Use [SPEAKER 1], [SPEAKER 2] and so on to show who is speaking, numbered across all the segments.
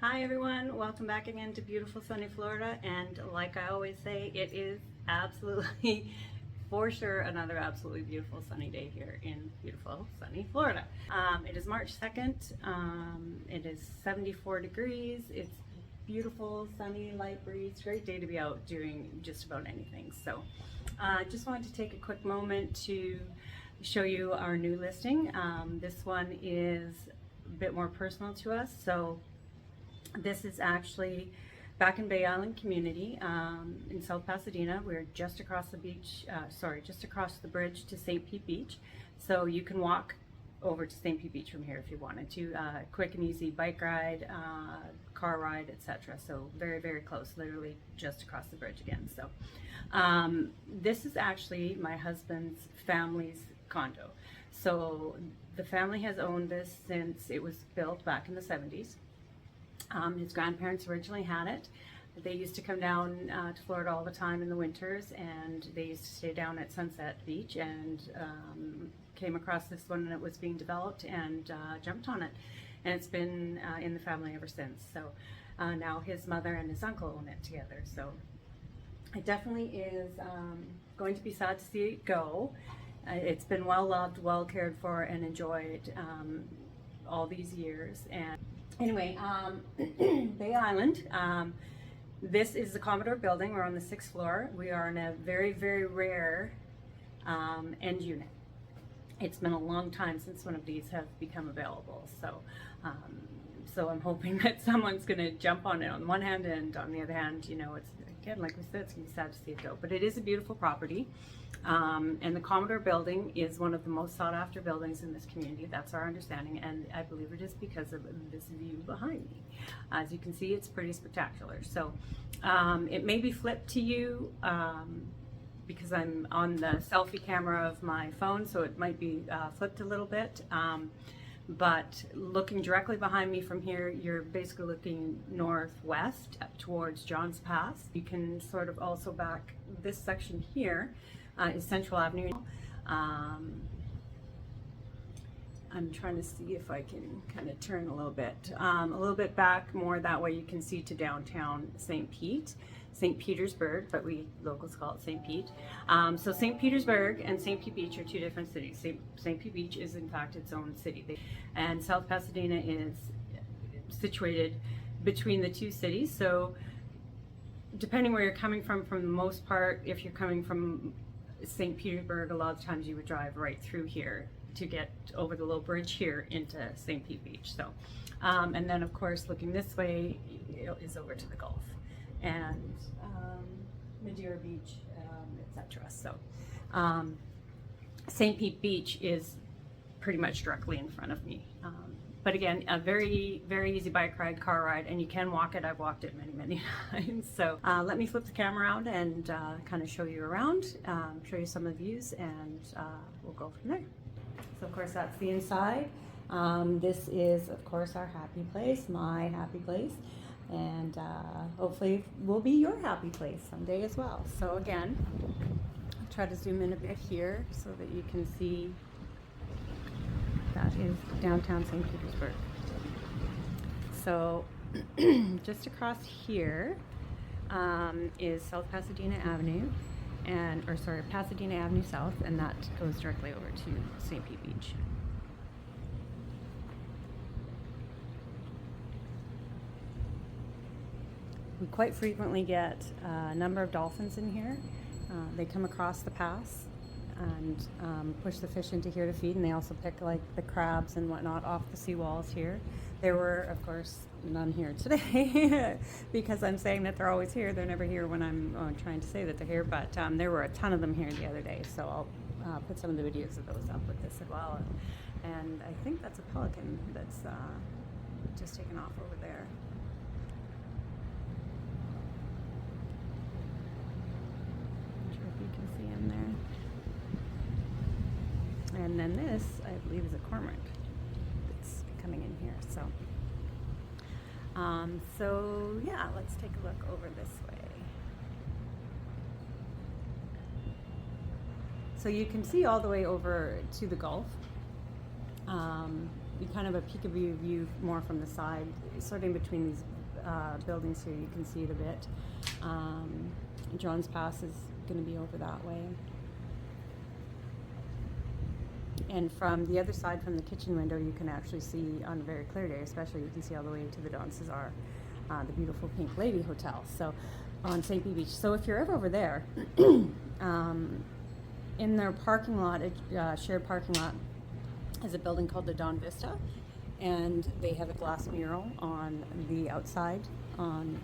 [SPEAKER 1] Hi everyone, welcome back again to beautiful sunny Florida, and like I always say, it is absolutely for sure another absolutely beautiful sunny day here in beautiful sunny Florida. It is March 2nd, it is 74 degrees, it's beautiful, sunny, light breeze, great day to be out doing just about anything. So just wanted to take a quick moment to show you our new listing. This one is a bit more personal to us, so this is actually back in Bay Island community in South Pasadena. We're just across the beach, just across the bridge to St. Pete Beach. So you can walk over to St. Pete Beach from here if you wanted to. Quick and easy bike ride, car ride, etc. So very, very close, literally just across the bridge again. So this is actually my husband's family's condo. So the family has owned this since it was built back in the 70s. His grandparents originally had it. They used to come down to Florida all the time in the winters, and they used to stay down at Sunset Beach, and came across this one when it was being developed and jumped on it. And it's been in the family ever since. So now his mother and his uncle own it together. So it definitely is going to be sad to see it go. It's been well loved, well cared for, and enjoyed all these years. And anyway, Bay Island, this is the Commodore Building. We're on the 6th floor. We are in a very, very rare end unit. It's been a long time since one of these have become available. So, so I'm hoping that someone's going to jump on it on one hand, and on the other hand, you know, it's, again, like we said, it's going to be sad to see it go. But it is a beautiful property. And the Commodore Building is one of the most sought after buildings in this community. That's our understanding, and I believe it is because of this view behind me. As you can see, it's pretty spectacular. So it may be flipped to you because I'm on the selfie camera of my phone, so it might be flipped a little bit. But looking directly behind me from here, you're basically looking northwest towards Johns Pass. You can sort of also back this section here is Central Avenue. I'm trying to see if I can kind of turn a little bit back more, that way you can see to downtown St. Petersburg, but we locals call it St. Pete. So St. Petersburg and St. Pete Beach are two different cities. St. Pete Beach is in fact its own city, and South Pasadena is situated between the two cities. So depending where you're coming from the most part, if you're coming from St. Petersburg, a lot of times you would drive right through here to get over the little bridge here into St. Pete Beach. So, and then of course looking this way is over to the Gulf and Madeira Beach, etc. So St. Pete Beach is pretty much directly in front of me. But again, a very, very easy bike ride, car ride, and you can walk it. I've walked it many, many times. So let me flip the camera around and kind of show you around, show you some of the views, and we'll go from there. So of course that's the inside. This is of course our happy place, my happy place, and hopefully will be your happy place someday as well. So again, I'll try to zoom in a bit here so that you can see. That is downtown St. Petersburg. So just across here is South Pasadena Avenue, Pasadena Avenue South, and that goes directly over to St. Pete Beach. We quite frequently get a number of dolphins in here. They come across the pass and push the fish into here to feed, and they also pick like the crabs and whatnot off the seawalls here. There were, of course, none here today because I'm saying that they're always here. They're never here when I'm trying to say that they're here, but there were a ton of them here the other day, so I'll put some of the videos of those up with this as well. And I think that's a pelican that's just taken off over there. Not sure if you can see him there. And then this, I believe, is a cormorant that's coming in here. So yeah, let's take a look over this way. So you can see all the way over to the Gulf. You kind of a peekaboo view more from the side, sort of in between these buildings here. You can see it a bit. John's Pass is going to be over that way. And from the other side, from the kitchen window, you can actually see on a very clear day, especially, you can see all the way to the Don Cesar, the beautiful Pink Lady Hotel. So on St. Pete Beach. So if you're ever over there, in their parking lot, shared parking lot, is a building called the Don Vista, and they have a glass mural on the outside on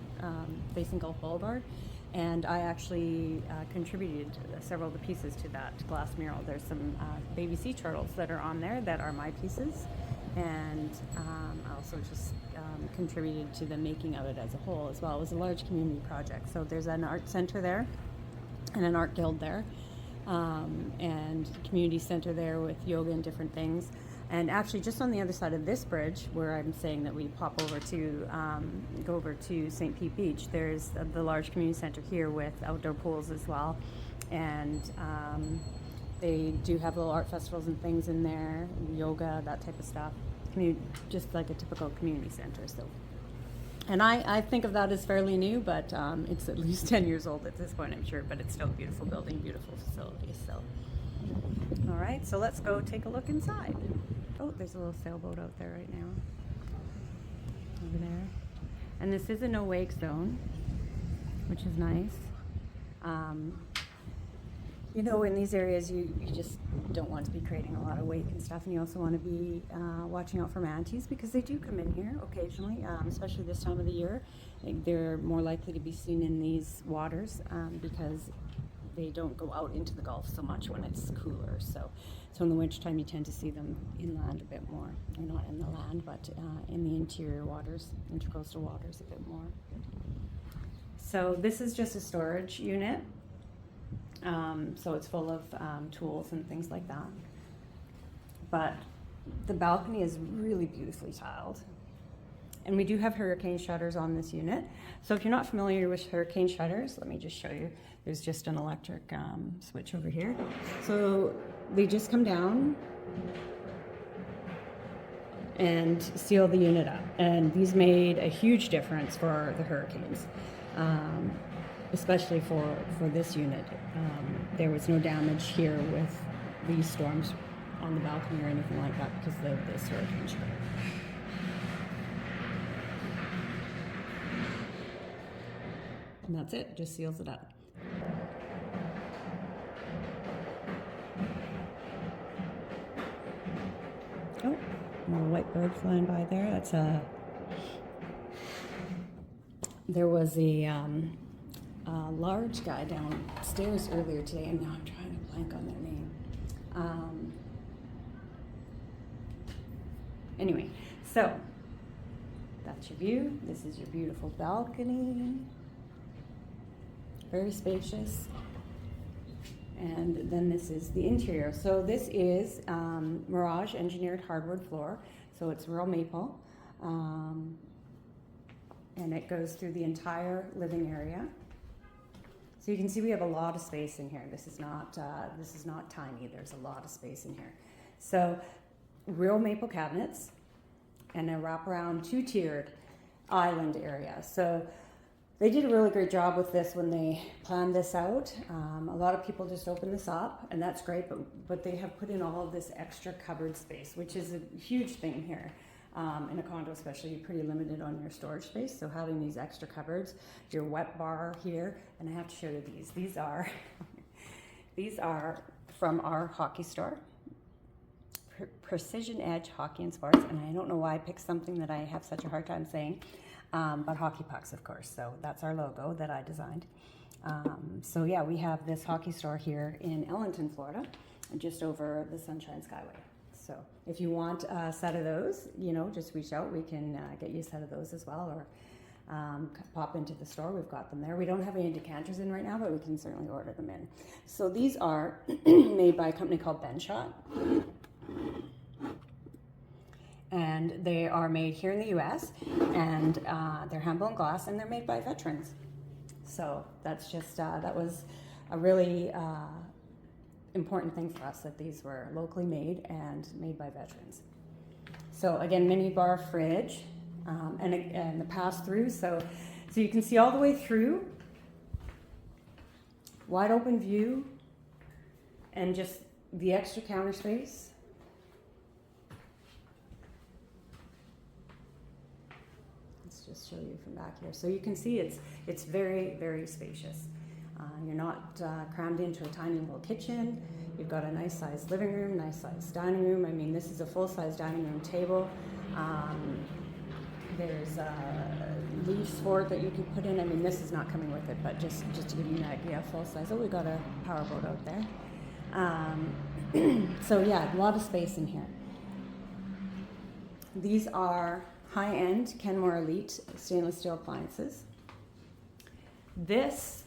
[SPEAKER 1] facing Gulf Boulevard. And I actually contributed several of the pieces to that glass mural. There's some baby sea turtles that are on there that are my pieces, and I also just contributed to the making of it as a whole as well. It was a large community project. So there's an art center there and an art guild there, and community center there with yoga and different things. And actually, just on the other side of this bridge, where I'm saying that we pop over to, go over to St. Pete Beach, there's the large community center here with outdoor pools as well. And they do have little art festivals and things in there, yoga, that type of stuff. Just like a typical community center. So, and I think of that as fairly new, but it's at least 10 years old at this point, I'm sure. But it's still a beautiful building, beautiful facility. So, all right, so let's go take a look inside. Oh, there's a little sailboat out there right now. Over there. And this is a no-wake zone, which is nice. You know, in these areas, you just don't want to be creating a lot of wake and stuff, and you also want to be watching out for manatees, because they do come in here occasionally, especially this time of the year. They're more likely to be seen in these waters because they don't go out into the Gulf so much when it's cooler. So in the wintertime, you tend to see them inland a bit more. Or not in the land, but in the interior waters, intracoastal waters a bit more. So this is just a storage unit. So it's full of tools and things like that. But the balcony is really beautifully tiled. And we do have hurricane shutters on this unit. So if you're not familiar with hurricane shutters, let me just show you. There's just an electric switch over here. So they just come down and seal the unit up. And these made a huge difference for the hurricanes, especially for this unit. There was no damage here with these storms on the balcony or anything like that because of this hurricane shutter. And that's it, just seals it up. Oh, more white bird flying by there. That's a. There was a large guy downstairs earlier today, and now I'm trying to blank on their name. Anyway, so that's your view. This is your beautiful balcony. Very spacious. And then this is the interior. So this is Mirage Engineered Hardwood floor. So it's real maple. And it goes through the entire living area. So you can see we have a lot of space in here. This is not tiny. There's a lot of space in here. So real maple cabinets and a wraparound two-tiered island area. So they did a really great job with this when they planned this out. A lot of people just open this up, and that's great, but they have put in all of this extra cupboard space, which is a huge thing here. In a condo especially, you're pretty limited on your storage space, so having these extra cupboards, your wet bar here, and I have to show you these. These are from our hockey store, Precision Edge Hockey and Sports, and I don't know why I picked something that I have such a hard time saying, but hockey pucks, of course. So that's our logo that I designed. So yeah, we have this hockey store here in Ellington, Florida, just over the Sunshine Skyway. So if you want a set of those, just reach out. We can get you a set of those as well, or pop into the store. We've got them there. We don't have any decanters in right now, but we can certainly order them in. So these are made by a company called Benshot. And they are made here in the U.S., and they're hand-blown glass, and they're made by veterans. So that's just, that was a really important thing for us, that these were locally made and made by veterans. So again, mini bar fridge, and the pass through. So you can see all the way through, wide open view, and just the extra counter space. Let's just show you from back here. So you can see it's very, very spacious. You're not crammed into a tiny little kitchen. You've got a nice sized living room, nice sized dining room. I mean, this is a full size dining room table. There's leaves for it that you can put in. I mean, this is not coming with it, but just to give you an idea, full size. Oh, we got a power boat out there. So yeah, a lot of space in here. These are high-end Kenmore Elite stainless steel appliances. This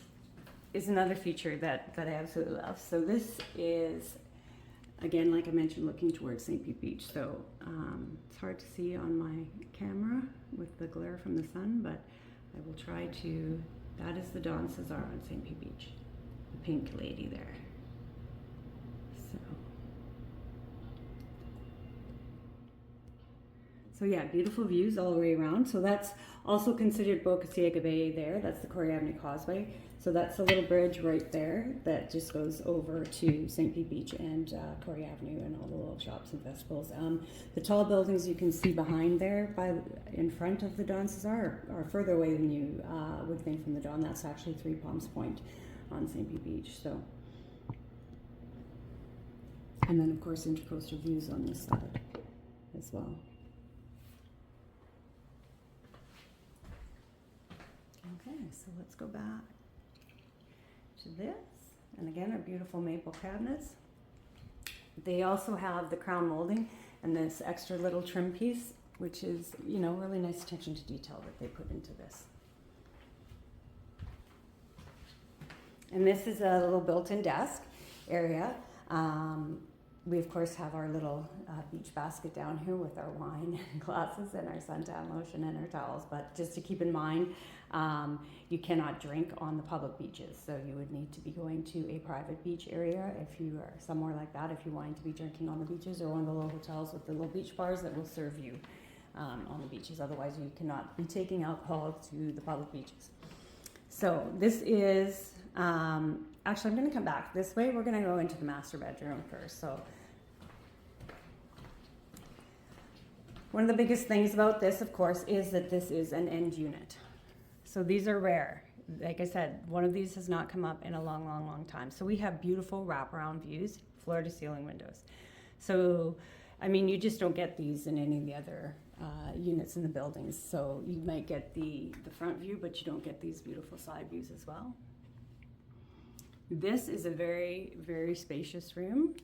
[SPEAKER 1] is another feature that I absolutely love. So this is, again, like I mentioned, looking towards St. Pete Beach. So it's hard to see on my camera with the glare from the sun, but I will try to. That is the Don Cesar on St. Pete Beach, the pink lady there. So yeah, beautiful views all the way around. So that's also considered Boca Ciega Bay there. That's the Corey Avenue Causeway. So that's a little bridge right there that just goes over to St. Pete Beach and Corey Avenue and all the little shops and festivals. The tall buildings you can see behind there in front of the Don Cesar are further away than you would think from the Don. That's actually Three Palms Point on St. Pete Beach. So, and then of course Intracoastal views on this side as well. Okay, so let's go back to this. And again, our beautiful maple cabinets. They also have the crown molding and this extra little trim piece, which is, you know, really nice attention to detail that they put into this. And this is a little built-in desk area. We of course have our little beach basket down here with our wine glasses and our suntan lotion and our towels, but just to keep in mind, you cannot drink on the public beaches, so you would need to be going to a private beach area if you are somewhere like that, if you wanted to be drinking on the beaches, or one of the little hotels with the little beach bars that will serve you on the beaches. Otherwise you cannot be taking alcohol to the public beaches. So this is actually, I'm going to come back this way. We're going to go into the master bedroom first. So one of the biggest things about this, of course, is that this is an end unit. So these are rare. Like I said, one of these has not come up in a long, long, long time. So we have beautiful wraparound views, floor to ceiling windows. So, I mean, you just don't get these in any of the other units in the buildings. So you might get the front view, but you don't get these beautiful side views as well. This is a very, very spacious room.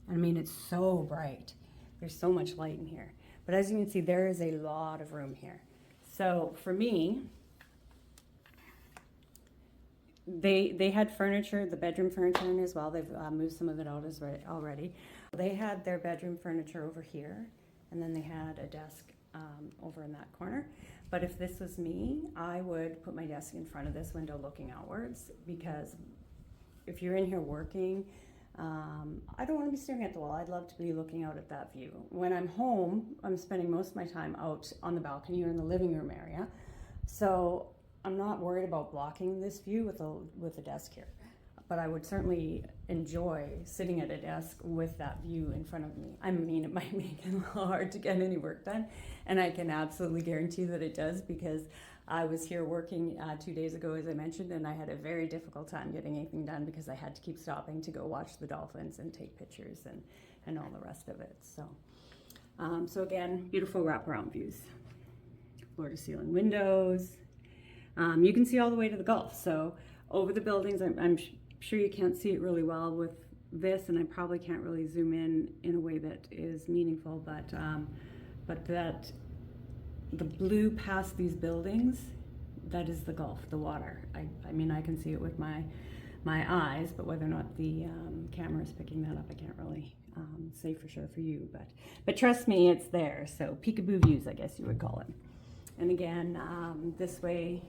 [SPEAKER 1] I mean, it's so bright. There's so much light in here. But as you can see, there is a lot of room here. So for me, they had furniture, the bedroom furniture in as well. They've moved some of it out already. They had their bedroom furniture over here, and then they had a desk over in that corner. But if this was me, I would put my desk in front of this window looking outwards, because if you're in here working, I don't want to be staring at the wall. I'd love to be looking out at that view. When I'm home, I'm spending most of my time out on the balcony or in the living room area. So I'm not worried about blocking this view with a desk here. But I would certainly enjoy sitting at a desk with that view in front of me. I mean, it might make it a little hard to get any work done, and I can absolutely guarantee that it does, because I was here working 2 days ago, as I mentioned, and I had a very difficult time getting anything done because I had to keep stopping to go watch the dolphins and take pictures and all the rest of it. So again, beautiful wraparound views, floor to ceiling windows. You can see all the way to the Gulf. So over the buildings, I'm sure you can't see it really well with this, and I probably can't really zoom in a way that is meaningful, but that the blue past these buildings, that is the Gulf, the water. I mean, I can see it with my eyes, but whether or not the camera is picking that up, I can't really say for sure for you, but trust me, it's there. So peekaboo views, I guess you would call it. And again, this way,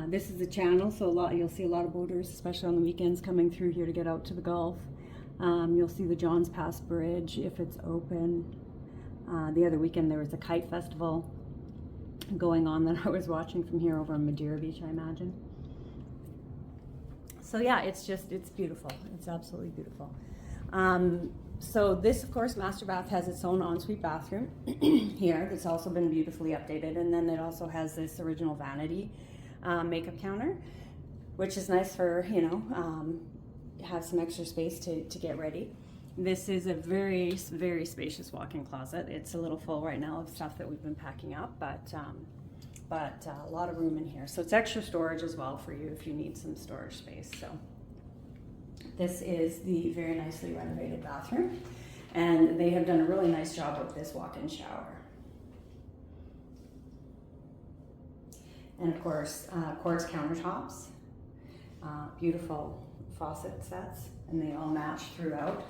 [SPEAKER 1] this is the channel, so you'll see a lot of boaters, especially on the weekends, coming through here to get out to the Gulf. You'll see the Johns Pass Bridge if it's open. The other weekend there was a kite festival going on that I was watching from here over on Madeira Beach, I imagine. So yeah, it's beautiful. It's absolutely beautiful. So this, of course, master bath has its own ensuite bathroom here that's also been beautifully updated. And then it also has this original vanity makeup counter, which is nice for, you know, have some extra space to get ready. This is a very, very spacious walk-in closet. It's a little full right now of stuff that we've been packing up, but a lot of room in here. So it's extra storage as well for you if you need some storage space. So this is the very nicely renovated bathroom, and they have done a really nice job with this walk-in shower. And of course, quartz countertops, beautiful faucet sets, and they all match throughout.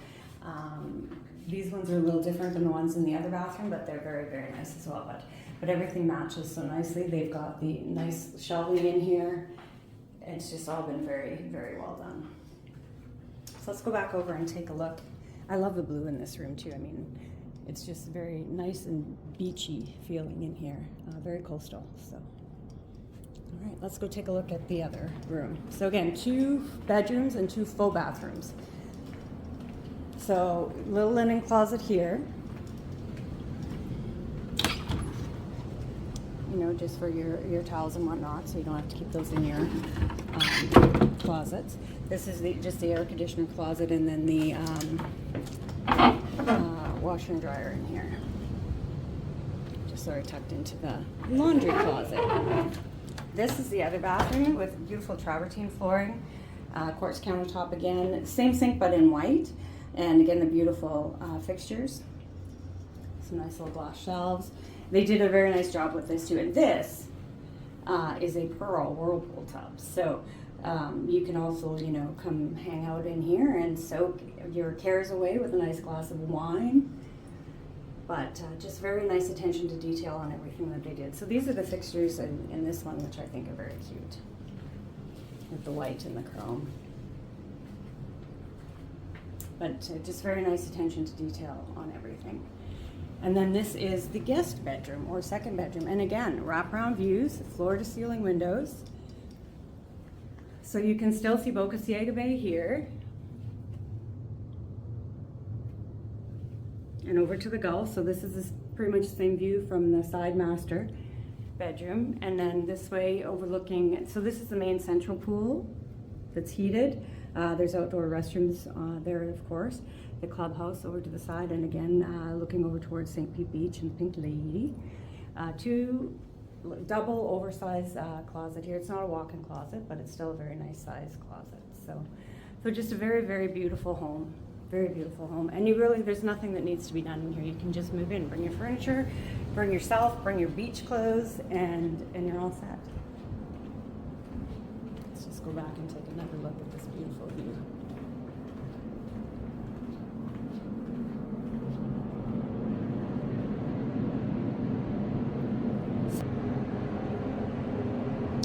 [SPEAKER 1] These ones are a little different than the ones in the other bathroom, but they're very, very nice as well. But everything matches so nicely. They've got the nice shelving in here. It's just all been very, very well done. So let's go back over and take a look. I love the blue in this room too. I mean, it's just very nice and beachy feeling in here. Very coastal. So, all right, let's go take a look at the other room. So again, 2 bedrooms and 2 full bathrooms. So little linen closet here. You know, just for your towels and whatnot, so you don't have to keep those in your closets. This is just the air conditioner closet, and then the washer and dryer in here. Just sort of tucked into the laundry closet. This is the other bathroom with beautiful travertine flooring, quartz countertop again, same sink but in white, and again the beautiful fixtures. Some nice little glass shelves. They did a very nice job with this too. And this is a Pearl Whirlpool Tub. So you can also, you know, come hang out in here and soak your cares away with a nice glass of wine. But just very nice attention to detail on everything that they did. So these are the fixtures in this one, which I think are very cute, with the white and the chrome. But just very nice attention to detail on everything. And then this is the guest bedroom or second bedroom. And again, wraparound views, floor to ceiling windows. So you can still see Boca Ciega Bay here. And over to the Gulf. So this is pretty much the same view from the side master bedroom. And then this way overlooking, so this is the main central pool that's heated. There's outdoor restrooms there, of course. The clubhouse over to the side, and again, looking over towards St. Pete Beach and Pink Lady. 2 double oversized closet here. It's not a walk-in closet, but it's still a very nice size closet. So just a very, very beautiful home. Very beautiful home. And there's nothing that needs to be done in here. You can just move in, bring your furniture, bring yourself, bring your beach clothes, and you're all set. Let's just go back and take another look at this beautiful view.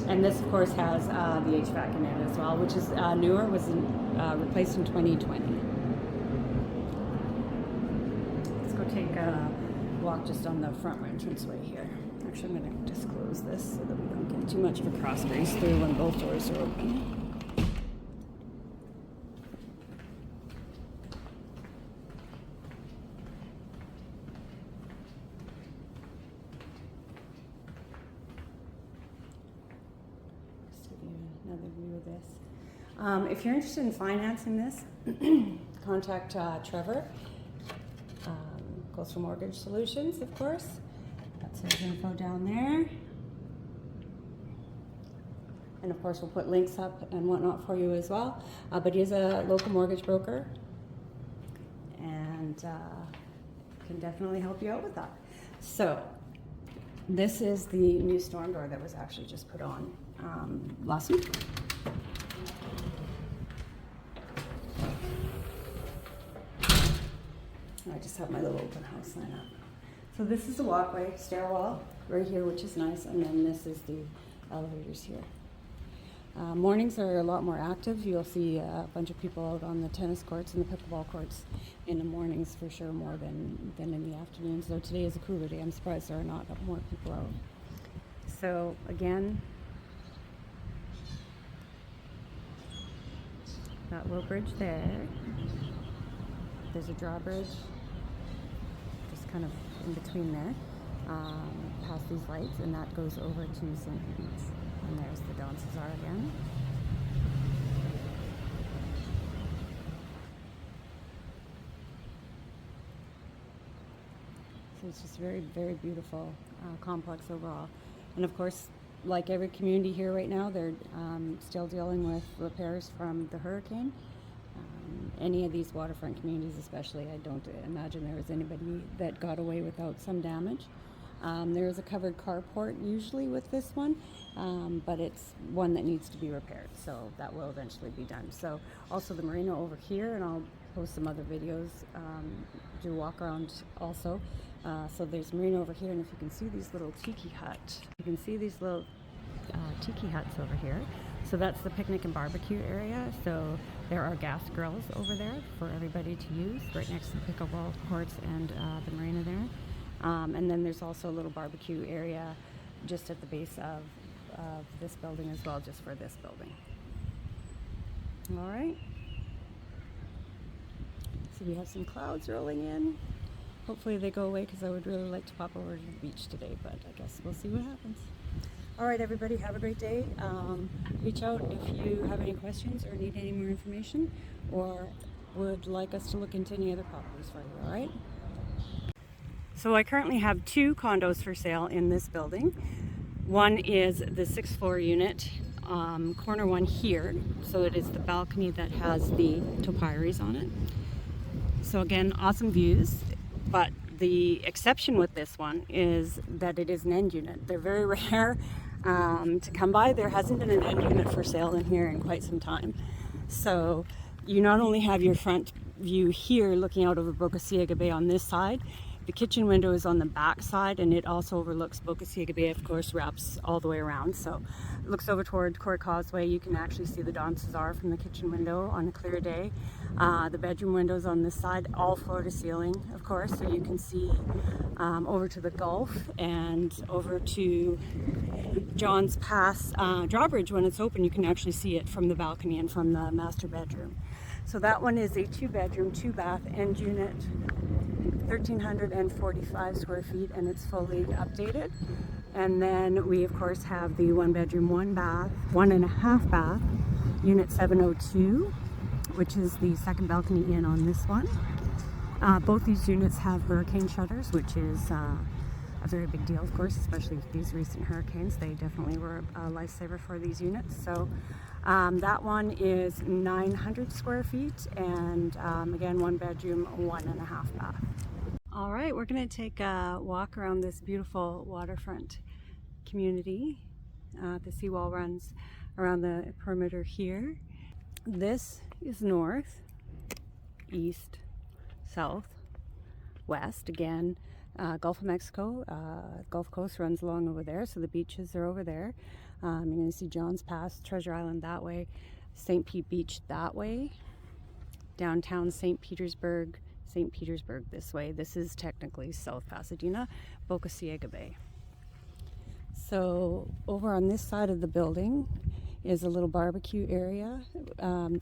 [SPEAKER 1] And this, of course, has the HVAC in it as well, which is newer, was replaced in 2020. Let's go take a walk just on the front entranceway here. Actually, I'm going to just close this so that we don't get too much of a cross breeze through when both doors are open. Another view of this. If you're interested in financing this, contact Trevor, Coastal Mortgage Solutions, of course. That's his info down there. And of course, we'll put links up and whatnot for you as well. But he is a local mortgage broker and can definitely help you out with that. So this is the new storm door that was actually just put on last week. I just have my little open house sign up. So this is the walkway, stairwell right here, which is nice, and then this is the elevators here. Mornings are a lot more active. You'll see a bunch of people out on the tennis courts and the pickleball courts in the mornings for sure, more than in the afternoons. Though today is a cooler day, I'm surprised there are not more people out. So again, that little bridge there. There's a drawbridge just kind of in between there, past these lights, and that goes over to St. Pete's. And there's the Don Cesar again. So it's just very, very beautiful complex overall. And of course, like every community here right now, they're still dealing with repairs from the hurricane. Any of these waterfront communities especially, I don't imagine there was anybody that got away without some damage. There is a covered carport usually with this one, but it's one that needs to be repaired, so that will eventually be done. So also the marina over here, and I'll post some other videos, do walk around also. So there's marina over here, and if you can see these little tiki hut, you can see these little tiki huts over here. So that's the picnic and barbecue area. So there are gas grills over there for everybody to use, right next to the pickleball courts and the marina there. And then there's also a little barbecue area just at the base of this building as well, just for this building. All right. So we have some clouds rolling in. Hopefully they go away, because I would really like to pop over to the beach today, but I guess we'll see what happens. All right, everybody, have a great day. Reach out if you have any questions or need any more information, or would like us to look into any other properties for you, all right? So I currently have 2 condos for sale in this building. One is the 6th floor unit, corner one here. So it is the balcony that has the topiaries on it. So again, awesome views, but the exception with this one is that it is an end unit. They're very rare to come by. There hasn't been an end unit for sale in here in quite some time. So you not only have your front view here looking out over Boca Ciega Bay on this side, the kitchen window is on the back side, and it also overlooks Boca Ciega Bay, of course, wraps all the way around. So it looks over toward Court Causeway. You can actually see the Don Cesar from the kitchen window on a clear day. The bedroom windows on this side, all floor to ceiling, of course, so you can see over to the Gulf and over to John's Pass drawbridge. When it's open, you can actually see it from the balcony and from the master bedroom. So that one is a 2-bedroom, 2-bath end unit, 1,345 square feet, and it's fully updated. And then we of course have the 1-bedroom, 1-bath, 1.5 bath, unit 702, which is the second balcony in on this one. Both these units have hurricane shutters, which is a very big deal, of course, especially with these recent hurricanes. They definitely were a lifesaver for these units. So that one is 900 square feet, and again, 1-bedroom, 1.5 bath. All right, we're going to take a walk around this beautiful waterfront community. The seawall runs around the perimeter here. This is north, east, south, west. Again, Gulf of Mexico, Gulf Coast runs along over there, so the beaches are over there. You're going to see John's Pass, Treasure Island that way, St. Pete Beach that way, downtown St. Petersburg this way. This is technically South Pasadena, Boca Ciega Bay. So over on this side of the building is a little barbecue area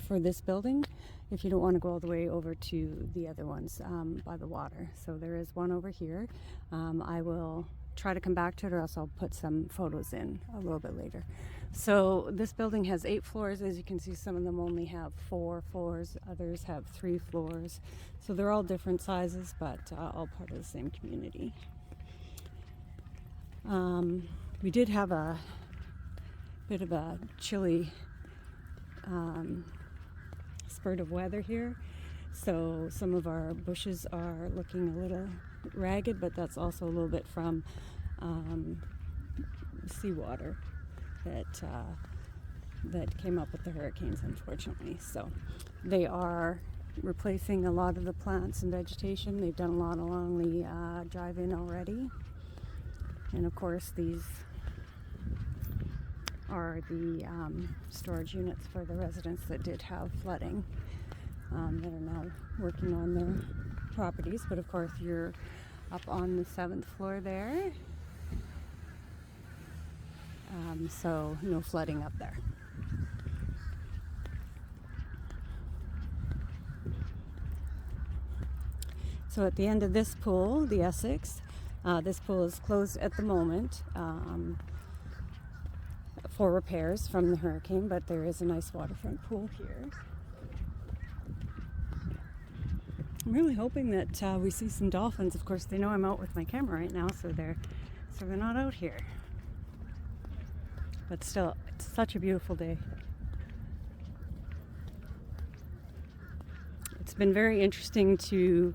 [SPEAKER 1] for this building, if you don't want to go all the way over to the other ones by the water. So there is one over here. I will try to come back to it, or else I'll put some photos in a little bit later. So this building has 8 floors. As you can see, some of them only have 4 floors, others have 3 floors. So they're all different sizes, but all part of the same community. We did have a bit of a chilly spurt of weather here, so some of our bushes are looking a little ragged, but that's also a little bit from seawater that came up with the hurricanes, unfortunately. So they are replacing a lot of the plants and vegetation. They've done a lot along the drive-in already, and of course these are the storage units for the residents that did have flooding that are now working on their properties. But of course, you're up on the 7th floor there, so no flooding up there. So at the end of this pool, the Essex, this pool is closed at the moment for repairs from the hurricane, but there is a nice waterfront pool here. I'm really hoping that we see some dolphins. Of course, they know I'm out with my camera right now, so they're not out here. But still, it's such a beautiful day. It's been very interesting to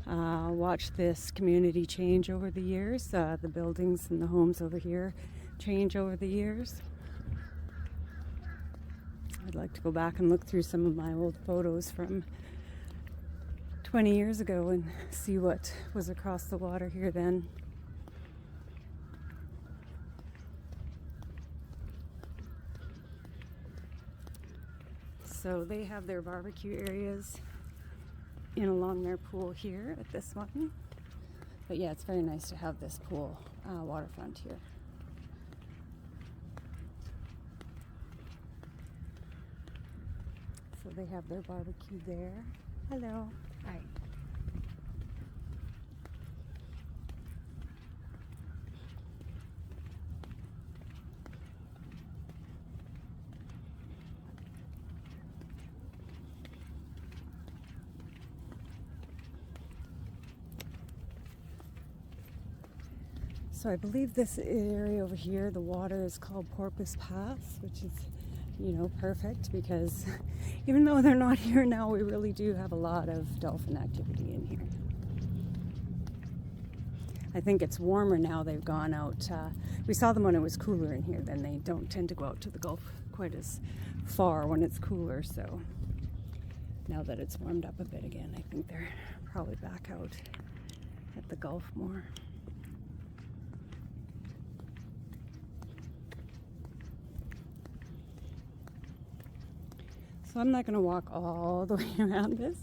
[SPEAKER 1] watch this community change over the years. The buildings and the homes over here change over the years. I'd like to go back and look through some of my old photos from 20 years ago and see what was across the water here then. So they have their barbecue areas in along their pool here at this one. But yeah, it's very nice to have this pool waterfront here. So they have their barbecue there. Hello. Hi. So I believe this area over here, the water is called Porpoise Pass, which is, you know, perfect because even though they're not here now, we really do have a lot of dolphin activity in here. I think it's warmer now. They've gone out. We saw them when it was cooler in here. Then they don't tend to go out to the Gulf quite as far when it's cooler. So now that it's warmed up a bit again, I think they're probably back out at the Gulf more. So I'm not going to walk all the way around this,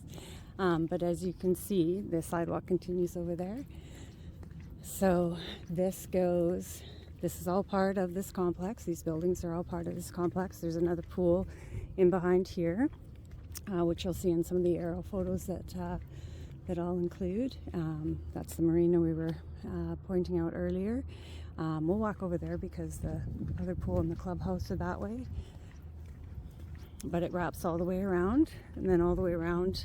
[SPEAKER 1] but as you can see, the sidewalk continues over there. So this is all part of this complex. These buildings are all part of this complex. There's another pool in behind here, which you'll see in some of the aerial photos that I'll include. That's the marina we were pointing out earlier. We'll walk over there because the other pool and the clubhouse are that way. But it wraps all the way around, and then all the way around,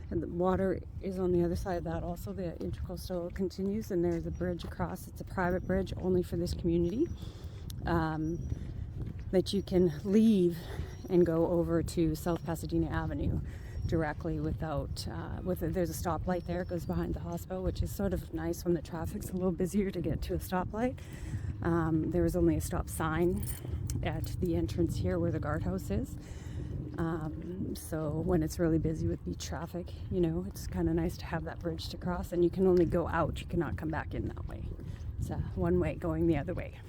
[SPEAKER 1] and the water is on the other side of that also. The Intracoastal continues, and there's a bridge across. It's a private bridge only for this community that you can leave and go over to South Pasadena Avenue directly without, there's a stoplight there. It goes behind the hospital, which is sort of nice when the traffic's a little busier to get to a stoplight. There is only a stop sign at the entrance here where the guardhouse is. So when it's really busy with beach traffic, you know, it's kind of nice to have that bridge to cross, and you can only go out. You cannot come back in that way. It's one way going the other way.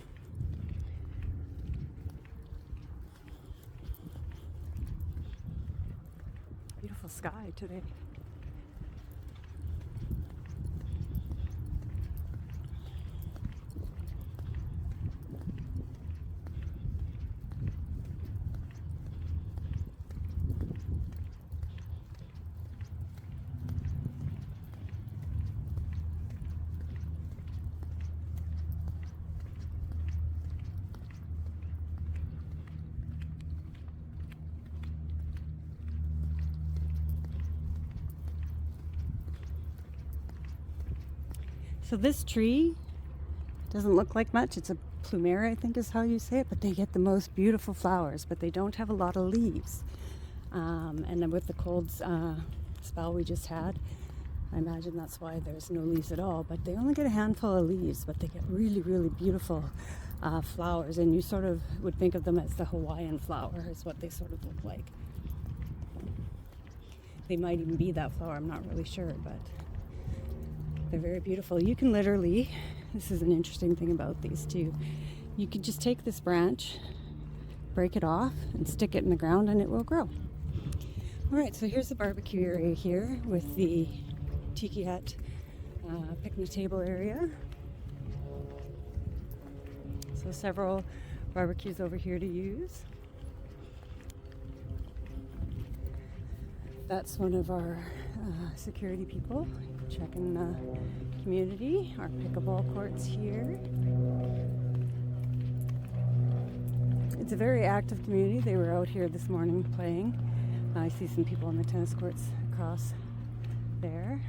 [SPEAKER 1] Beautiful sky today. So this tree doesn't look like much. It's a plumeria, I think is how you say it, but they get the most beautiful flowers, but they don't have a lot of leaves. And then with the cold spell we just had, I imagine that's why there's no leaves at all, but they only get a handful of leaves, but they get really, really beautiful flowers, and you sort of would think of them as the Hawaiian flower is what they sort of look like. They might even be that flower, I'm not really sure, but they're very beautiful. You can literally, this is an interesting thing about these too, you could just take this branch break it off and stick it in the ground and it will grow. Alright, so here's the barbecue area here with the Tiki Hut picnic table area. So several barbecues over here to use. That's one of our security people checking the community. Our pickleball courts here. It's a very active community. They were out here this morning playing. I see some people on the tennis courts across there.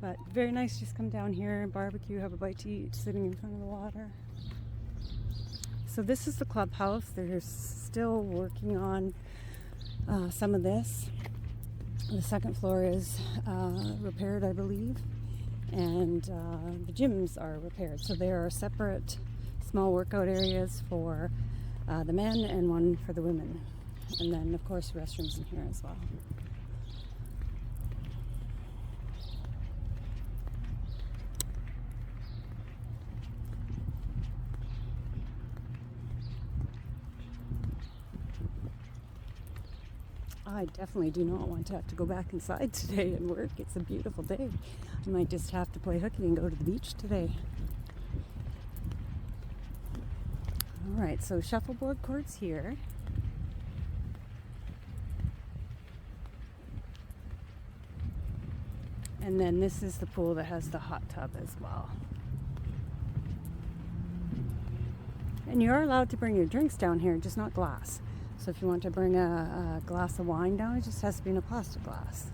[SPEAKER 1] But very nice, just come down here and barbecue, have a bite to eat, sitting in front of the water. So this is the clubhouse. They're still working on some of this. The second floor is repaired, I believe, and the gyms are repaired. So there are separate small workout areas for the men and one for the women. And then, of course, restrooms in here as well. I definitely do not want to have to go back inside today and work. It's a beautiful day. I might just have to play hooky and go to the beach today. Alright, so shuffleboard courts here. And then this is the pool that has the hot tub as well. And you are allowed to bring your drinks down here, just not glass. So if you want to bring a glass of wine down, it just has to be in a plastic glass.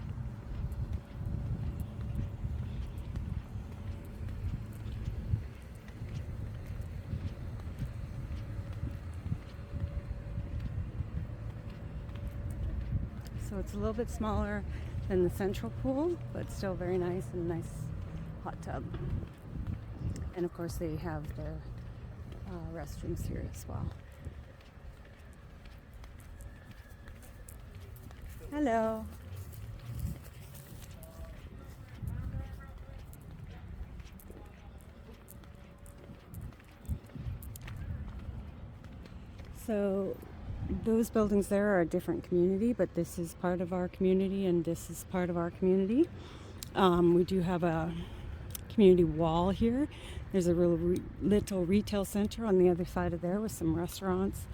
[SPEAKER 1] So it's a little bit smaller than the central pool, but still very nice, and a nice hot tub. And of course they have their restrooms here as well. Hello. So those buildings there are a different community, but this is part of our community and this is part of our community. We do have a community wall here. There's a little retail center on the other side of there with some restaurants,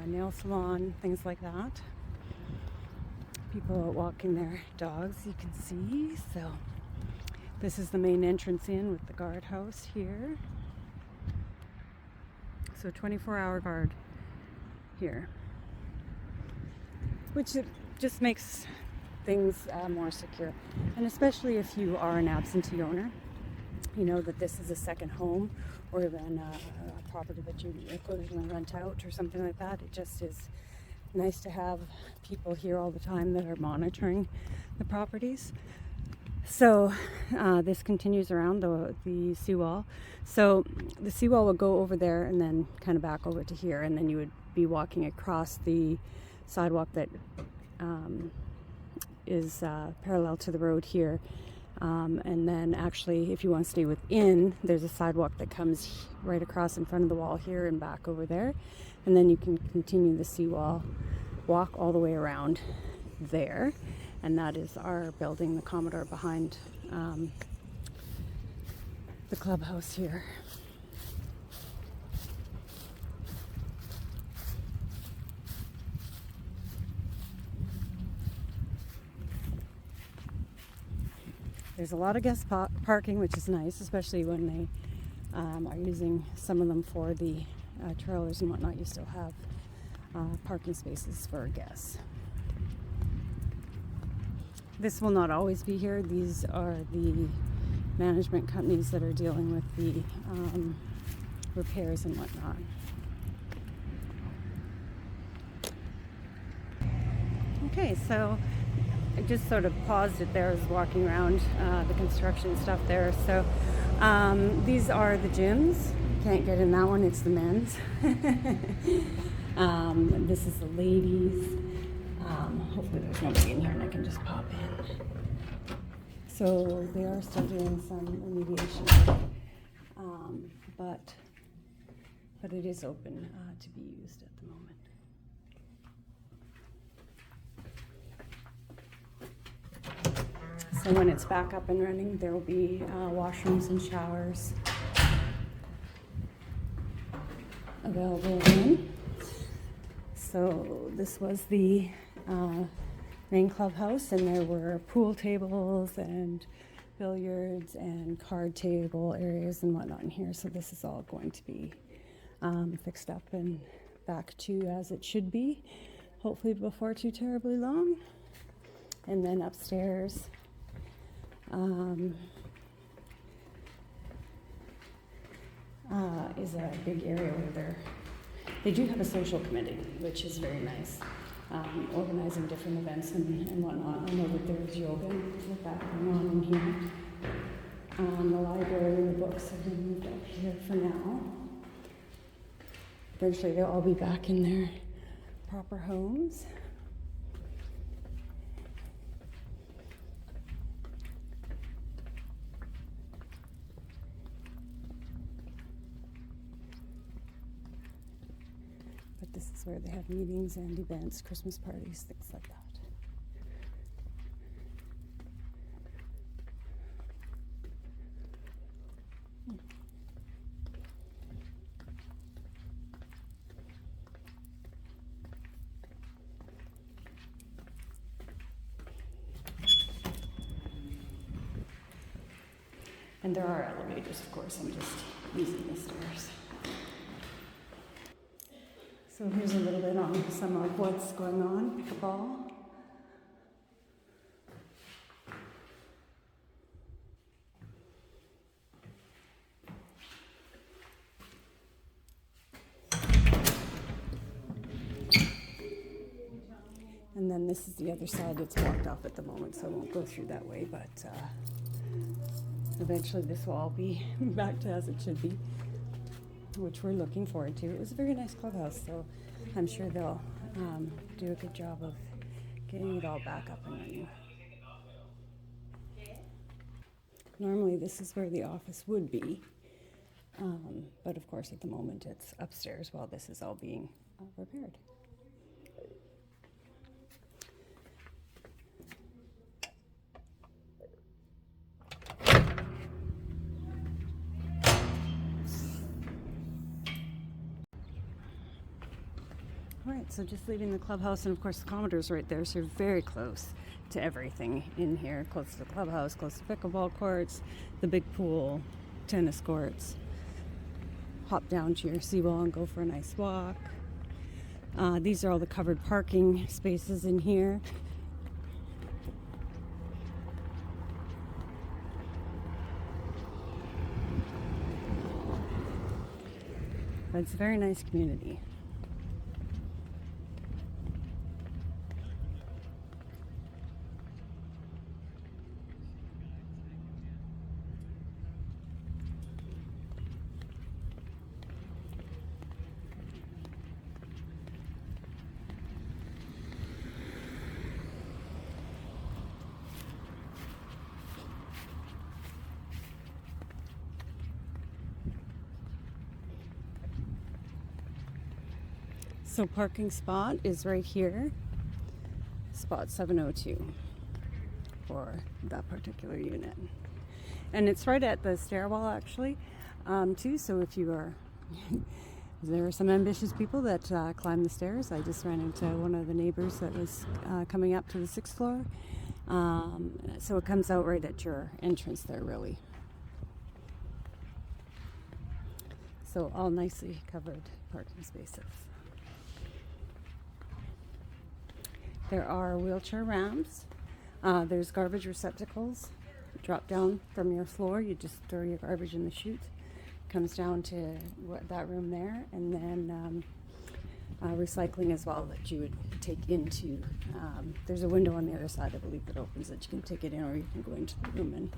[SPEAKER 1] nail salon, things like that. People out walking their dogs, you can see. So this is the main entrance in with the guardhouse here. So 24-hour guard here, which just makes things more secure. And especially if you are an absentee owner, you know that this is a second home, or even a property that you're going to rent out or something like that. It just is nice to have people here all the time that are monitoring the properties. So this continues around the seawall. So the seawall will go over there and then kind of back over to here, and then you would be walking across the sidewalk that is parallel to the road here. And then actually, if you want to stay within, there's a sidewalk that comes right across in front of the wall here and back over there. And then you can continue the seawall walk all the way around there. And that is our building, the Commodore, behind the clubhouse here. There's a lot of guest parking, which is nice, especially when they are using some of them for the trailers and whatnot. You still have parking spaces for guests. This will not always be here. These are the management companies that are dealing with the repairs and whatnot. Okay, so I just sort of paused it there. I was walking around the construction stuff there. So these are the gyms. Can't get in that one, it's the men's. This is the ladies. Hopefully there's nobody in here and I can just pop in.
[SPEAKER 2] So they are still doing some remediation, but it is open to be used at the moment. So when it's back up and running, there will be washrooms and showers available then. So this was the main clubhouse, and there were pool tables and billiards and card table areas and whatnot in here. So this is all going to be fixed up and back to as it should be, hopefully before too terribly long. And then upstairs is a big area where they do have a social committee, which is very nice, organizing different events and whatnot. I know that there's yoga with that going on in here. The library and the books have been moved up here for now. Eventually they'll all be back in their proper homes. But this is where they have meetings and events, Christmas parties, things like that. And there are elevators, of course. I'm just using the stairs. So here's a little bit on some of what's going on at the ball. And then this is the other side. It's blocked off at the moment, so I won't go through that way, but eventually this will all be back to as it should be, which we're looking forward to. It was a very nice clubhouse, so I'm sure they'll do a good job of getting it all back up and running. Normally this is where the office would be, but of course at the moment it's upstairs while this is all being repaired. All right, so just leaving the clubhouse, and of course the Commodore's right there, so you're very close to everything in here. Close to the clubhouse, close to pickleball courts, the big pool, tennis courts. Hop down to your seawall and go for a nice walk. These are all the covered parking spaces in here. But it's a very nice community. So parking spot is right here, spot 702 for that particular unit. And it's right at the stairwell actually, too, so if you are, there are some ambitious people that climb the stairs. I just ran into one of the neighbors that was coming up to the 6th floor. So it comes out right at your entrance there, really. So all nicely covered parking spaces. There are wheelchair ramps. There's garbage receptacles. Drop down from your floor. You just throw your garbage in the chute. Comes down to that room there, and then recycling as well that you would take into. There's a window on the other side, I believe, that opens that you can take it in, or you can go into the room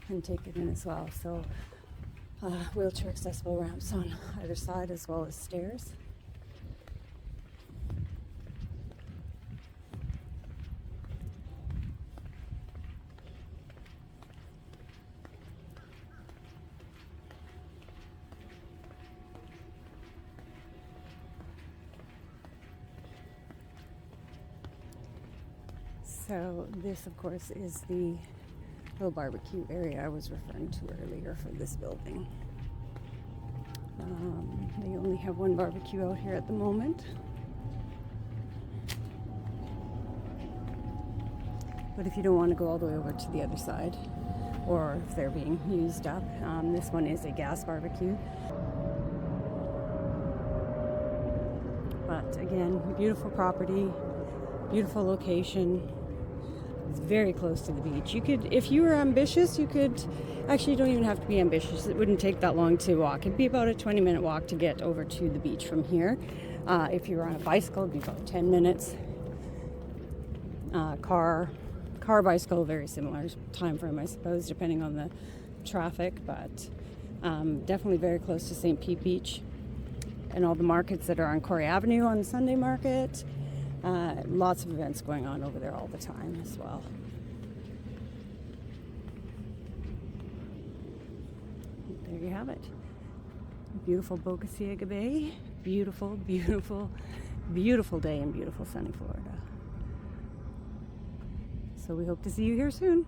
[SPEAKER 2] and take it in as well. So wheelchair accessible ramps on either side as well as stairs. So this, of course, is the little barbecue area I was referring to earlier for this building. They only have one barbecue out here at the moment. But if you don't want to go all the way over to the other side, or if they're being used up, this one is a gas barbecue. But again, beautiful property, beautiful location. It's very close to the beach. You could, if you were ambitious, you could, actually you don't even have to be ambitious. It wouldn't take that long to walk. It'd be about a 20-minute walk to get over to the beach from here. If you were on a bicycle, it'd be about 10 minutes. Car, bicycle, very similar time frame, I suppose, depending on the traffic, but definitely very close to St. Pete Beach and all the markets that are on Corey Avenue on Sunday market. Lots of events going on over there all the time as well. There you have it. Beautiful Boca Ciega Bay. Beautiful, beautiful, beautiful day in beautiful sunny Florida. So we hope to see you here soon.